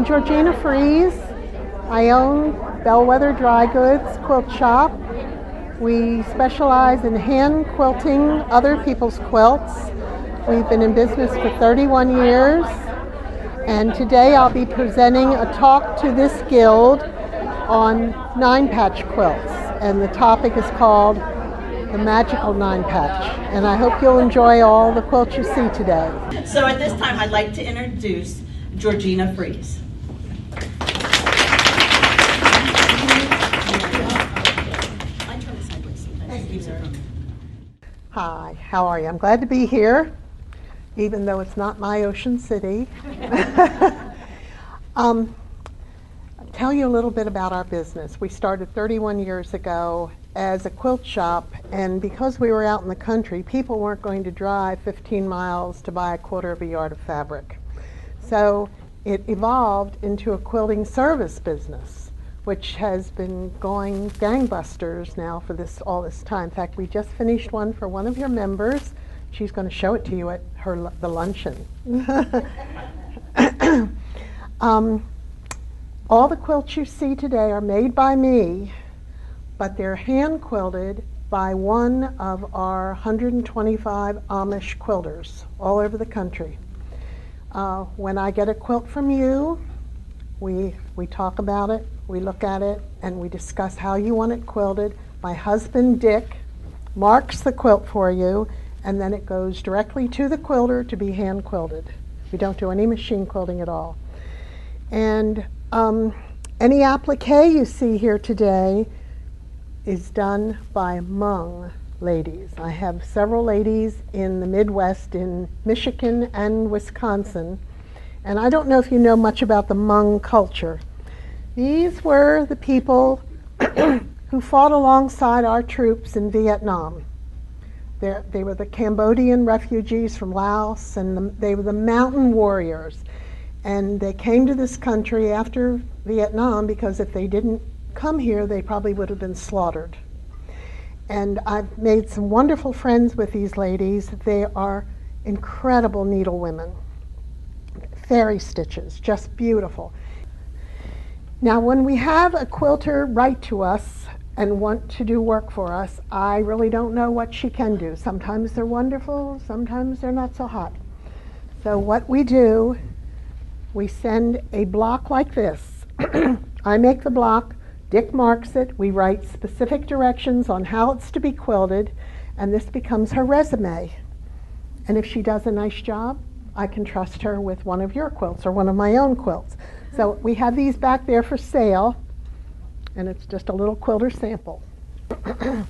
I'm Georgina Fries. I own Bellwether Dry Goods quilt shop. We specialize in hand quilting other people's quilts. We've been in business for 31 years, and today I'll be presenting a talk to this guild on 9-patch quilts, and the topic is called the magical 9-patch, and I hope you'll enjoy all the quilts you see today. So at this time I'd like to introduce Georgina Fries. Hi, how are you? I'm glad to be here, even though it's not my Ocean City. Tell you a little bit about our business. We started 31 years ago as a quilt shop, and because we were out in the country, people weren't going to drive 15 miles to buy a quarter of a yard of fabric. So it evolved into a quilting service business, which has been going gangbusters now for all this time. In fact, we just finished one for one of your members. She's going to show it to you at the luncheon. All the quilts you see today are made by me, but they're hand quilted by one of our 125 Amish quilters all over the country. When I get a quilt from you, we talk about it, we look at it, and we discuss how you want it quilted. My husband, Dick, marks the quilt for you, and then it goes directly to the quilter to be hand quilted. We don't do any machine quilting at all. And any applique you see here today is done by Hmong ladies. I have several ladies in the Midwest, in Michigan and Wisconsin, and I don't know if you know much about the Hmong culture. These were the people who fought alongside our troops in Vietnam. They were the Cambodian refugees from Laos, and they were the mountain warriors. And they came to this country after Vietnam because if they didn't come here, they probably would have been slaughtered. And I've made some wonderful friends with these ladies. They are incredible needle women. Fairy stitches, just beautiful. Now, when we have a quilter write to us and want to do work for us, I really don't know what she can do. Sometimes they're wonderful, sometimes they're not so hot. So what we do, we send a block like this. I make the block, Dick marks it, we write specific directions on how it's to be quilted, and this becomes her resume. And if she does a nice job, I can trust her with one of your quilts or one of my own quilts. So we have these back there for sale, and it's just a little quilter sample. And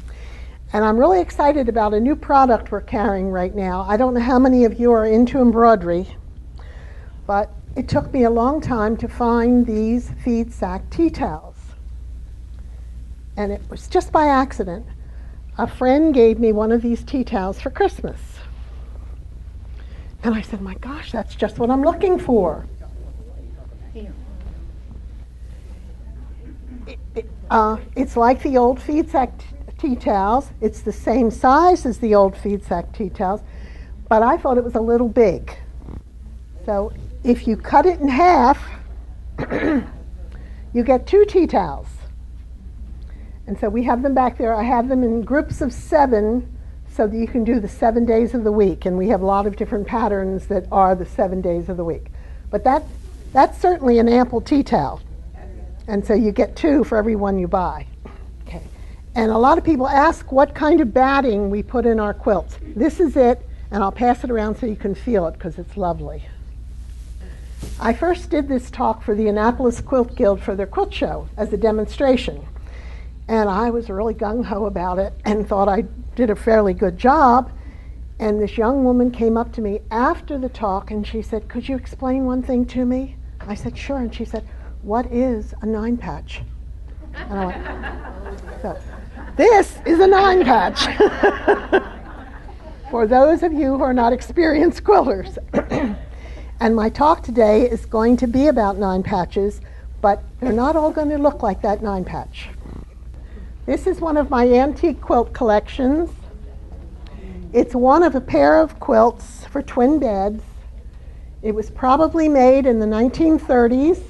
I'm really excited about a new product we're carrying right now. I don't know how many of you are into embroidery, but it took me a long time to find these feed sack tea towels. And it was just by accident. A friend gave me one of these tea towels for Christmas. And I said, my gosh, that's just what I'm looking for. It's like the old feed sack tea towels. It's the same size as the old feed sack tea towels, but I thought it was a little big. So if you cut it in half, you get 2 tea towels. And so we have them back there. I have them in groups of 7 so that you can do the 7 days of the week. And we have a lot of different patterns that are the 7 days of the week. But that's certainly an ample tea towel. And so you get 2 for every one you buy. Okay. And a lot of people ask what kind of batting we put in our quilts. This is it, and I'll pass it around so you can feel it because it's lovely. I first did this talk for the Annapolis Quilt Guild for their quilt show as a demonstration. And I was really gung-ho about it and thought I did a fairly good job. And this young woman came up to me after the talk and she said, could you explain one thing to me? I said, sure. And she said, what is a 9-patch? And I went, so, this is a 9-patch. For those of you who are not experienced quilters. And my talk today is going to be about 9-patches, but they're not all going to look like that 9-patch. This is one of my antique quilt collections. It's one of a pair of quilts for twin beds. It was probably made in the 1930s.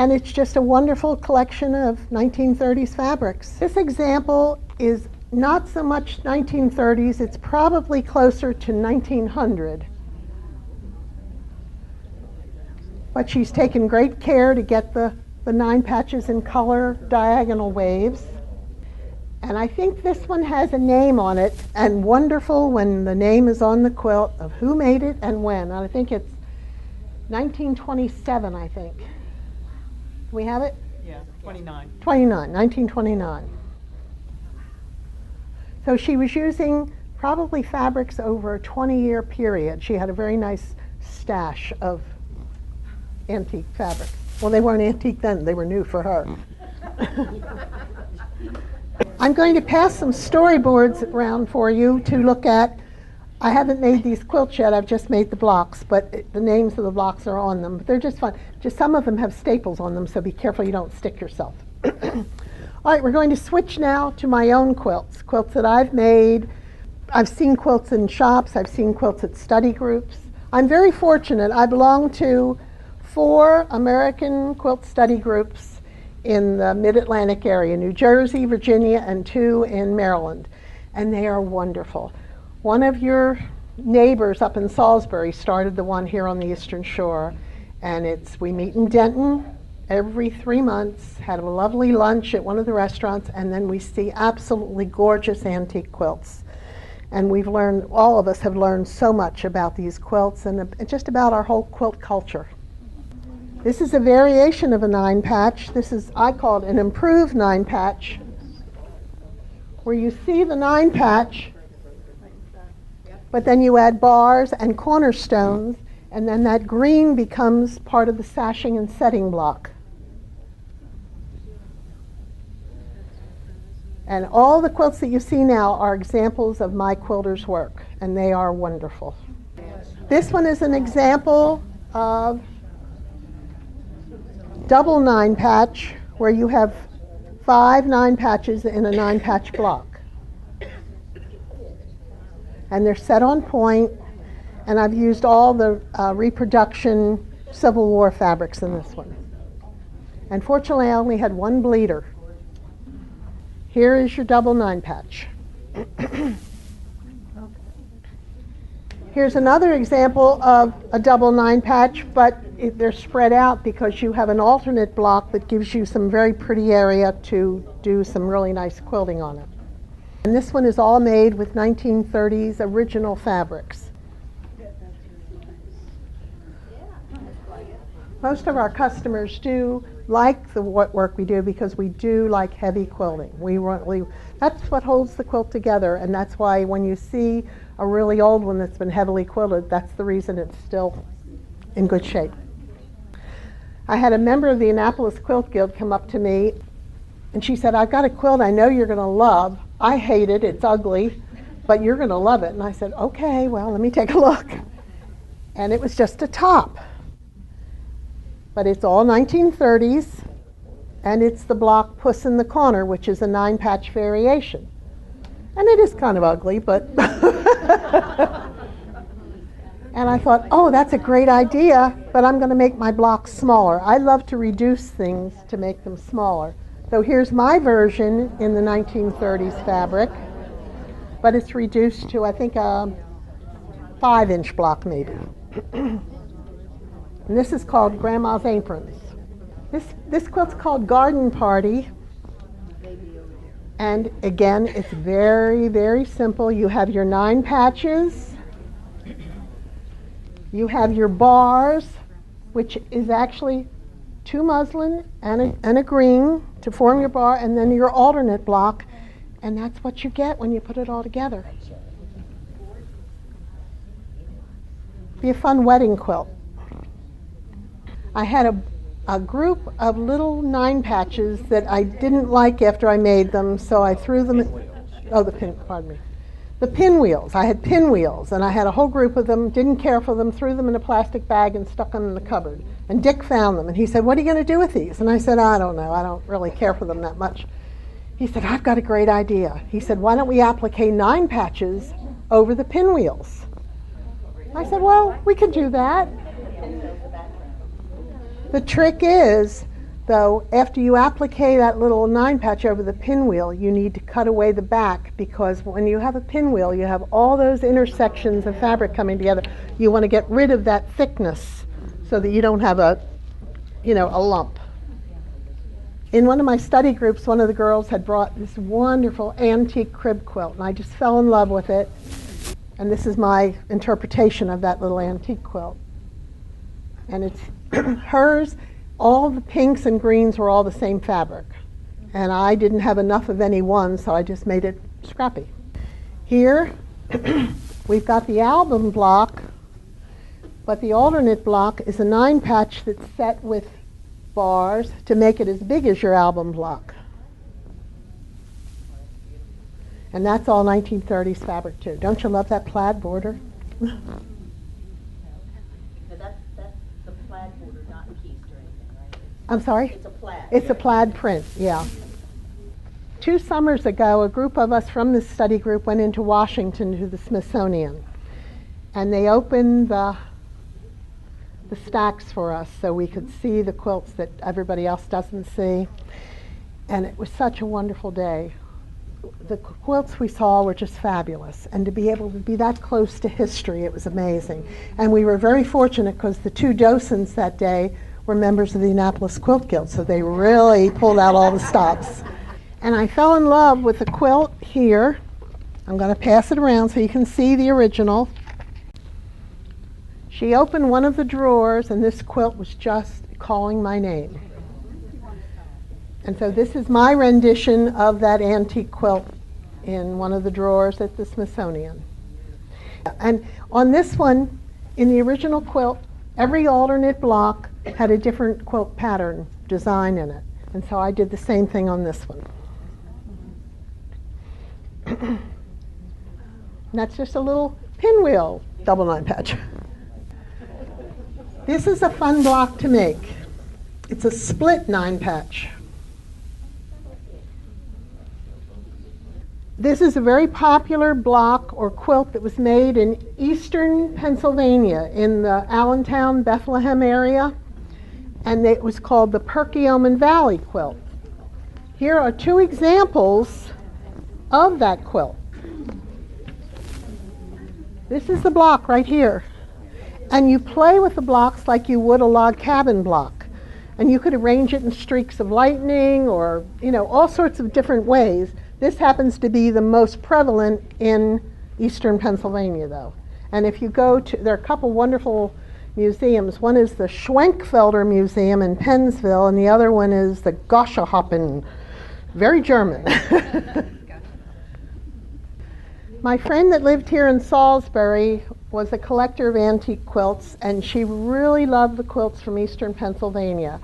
And it's just a wonderful collection of 1930s fabrics. This example is not so much 1930s, it's probably closer to 1900. But she's taken great care to get the 9 patches in color diagonal waves. And I think this one has a name on it, and wonderful when the name is on the quilt of who made it and when. And I think it's 1927, I think. Do we have it? Yeah, 29. 1929. So she was using probably fabrics over a 20-year period. She had a very nice stash of antique fabrics. Well, they weren't antique then, they were new for her. I'm going to pass some storyboards around for you to look at. I haven't made these quilts yet, I've just made the blocks, but the names of the blocks are on them. But they're just fun. Just some of them have staples on them, so be careful you don't stick yourself. All right, we're going to switch now to my own quilts, quilts that I've made. I've seen quilts in shops, I've seen quilts at study groups. I'm very fortunate. I belong to 4 American quilt study groups in the Mid-Atlantic area, New Jersey, Virginia, and 2 in Maryland. And they are wonderful. One of your neighbors up in Salisbury started the one here on the Eastern Shore. And we meet in Denton every 3 months, had a lovely lunch at one of the restaurants, and then we see absolutely gorgeous antique quilts. And we've learned, all of us have learned so much about these quilts and just about our whole quilt culture. This is a variation of a 9 patch. This is, I call it an improved 9 patch, where you see the 9 patch, but then you add bars and cornerstones, and then that green becomes part of the sashing and setting block. And all the quilts that you see now are examples of my quilters' work, and they are wonderful. This one is an example of double 9 patch, where you have 5 9 patches in a 9 patch block. And they're set on point, and I've used all the reproduction Civil War fabrics in this one. And fortunately, I only had 1 bleeder. Here is your double 9 patch. Here's another example of a double 9 patch, but they're spread out because you have an alternate block that gives you some very pretty area to do some really nice quilting on it. And this one is all made with 1930s original fabrics. Most of our customers do like the work we do because we do like heavy quilting. That's what holds the quilt together, and that's why when you see a really old one that's been heavily quilted, that's the reason it's still in good shape. I had a member of the Annapolis Quilt Guild come up to me, and she said, I've got a quilt I know you're going to love. I hate it, it's ugly, but you're going to love it. And I said, okay, well, let me take a look. And it was just a top. But it's all 1930s, and it's the block Puss in the Corner, which is a 9 patch variation. And it is kind of ugly, but... And I thought, oh, that's a great idea, but I'm going to make my blocks smaller. I love to reduce things to make them smaller. So here's my version in the 1930s fabric, but it's reduced to, I think, a 5-inch block maybe. And this is called Grandma's Aprons. This quilt's called Garden Party. And again, it's very, very simple. You have your 9 patches. You have your bars, which is actually 2 muslin and a green to form your bar, and then your alternate block. And that's what you get when you put it all together. Be a fun wedding quilt. I had a group of little 9 patches that I didn't like after I made them, so I threw them the pinwheels. I had pinwheels, and I had a whole group of them, didn't care for them, threw them in a plastic bag and stuck them in the cupboard. And Dick found them, and he said, what are you going to do with these? And I said, I don't know, I don't really care for them that much. He said, I've got a great idea. He said, why don't we applique 9 patches over the pinwheels? I said, well, we could do that. The trick is Though after you applique that little 9-patch over the pinwheel, you need to cut away the back, because when you have a pinwheel, you have all those intersections of fabric coming together. You want to get rid of that thickness so that you don't have a lump. In one of my study groups, one of the girls had brought this wonderful antique crib quilt, and I just fell in love with it. And this is my interpretation of that little antique quilt. And it's hers. All the pinks and greens were all the same fabric. And I didn't have enough of any one, so I just made it scrappy. Here, we've got the album block, but the alternate block is a 9-patch that's set with bars to make it as big as your album block. And that's all 1930s fabric too. Don't you love that plaid border? I'm sorry? It's a plaid. It's a plaid print, yeah. 2 summers ago, a group of us from this study group went into Washington to the Smithsonian. And they opened the stacks for us so we could see the quilts that everybody else doesn't see. And it was such a wonderful day. The quilts we saw were just fabulous. And to be able to be that close to history, it was amazing. And we were very fortunate because the 2 docents that day were members of the Annapolis Quilt Guild, so they really pulled out all the stops. And I fell in love with the quilt here. I'm going to pass it around so you can see the original. She opened one of the drawers, and this quilt was just calling my name. And so this is my rendition of that antique quilt in one of the drawers at the Smithsonian. And on this one, in the original quilt, every alternate block had a different quilt pattern design in it. And so I did the same thing on this one. And that's just a little pinwheel double 9-patch. This is a fun block to make. It's a split 9-patch. This is a very popular block or quilt that was made in eastern Pennsylvania in the Allentown, Bethlehem area. And it was called the Perkiomen Valley quilt. Here are 2 examples of that quilt. This is the block right here. And you play with the blocks like you would a log cabin block. And you could arrange it in streaks of lightning or, all sorts of different ways. This happens to be the most prevalent in eastern Pennsylvania, though. And if you go to, there are a couple wonderful museums. One is the Schwenkfelder Museum in Pennsville, and the other one is the Goscherhoppen, very German. My friend that lived here in Salisbury was a collector of antique quilts, and she really loved the quilts from eastern Pennsylvania.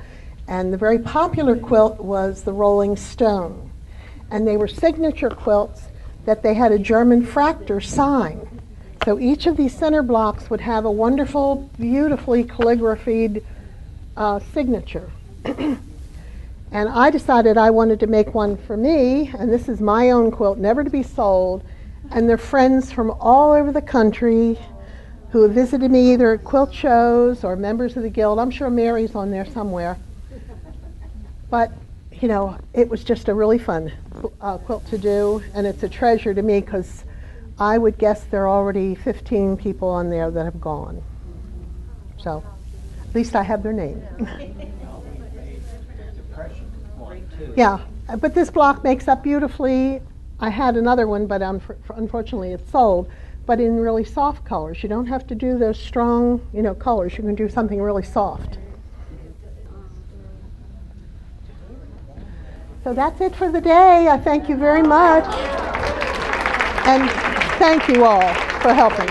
And the very popular quilt was the Rolling Stone. And they were signature quilts that they had a German fractor sign. So each of these center blocks would have a wonderful, beautifully calligraphied signature. And I decided I wanted to make one for me, and this is my own quilt, never to be sold. And they're friends from all over the country who have visited me either at quilt shows or members of the guild. I'm sure Mary's on there somewhere. But it was just a really fun quilt to do, and it's a treasure to me because I would guess there are already 15 people on there that have gone. So at least I have their name. Yeah, but this block makes up beautifully. I had another one, but unfortunately it's sold, but in really soft colors. You don't have to do those strong, colors. You can do something really soft. So that's it for the day. I thank you very much. And thank you all for helping.